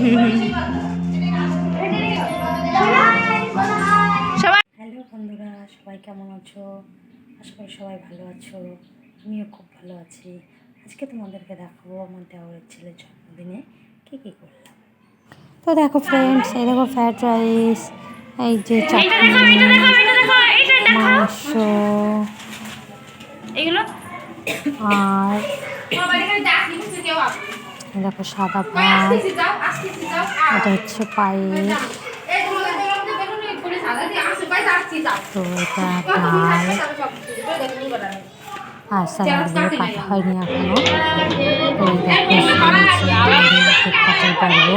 Hello বন্ধুরা, সবাই কেমন আছো? আশা করি সবাই ভালো আছো। আমিও খুব ভালো আছি। আজকে তোমাদেরকে দেখাবো আমার দেওরের ছেলের জন্মদিনে কী কী করলাম। তো দেখো ফ্রেন্ডস, এই দেখো ফ্রাইড রাইস, এই যে চাটনি, মাংস আর দেখো সাদা ভাত, এটা হচ্ছে পায়েস, তো এটা ডাল আর স্যালাডগুলো কাটা হয়নি এখনো। তো এই দেখো কেক কাটতে পারবো।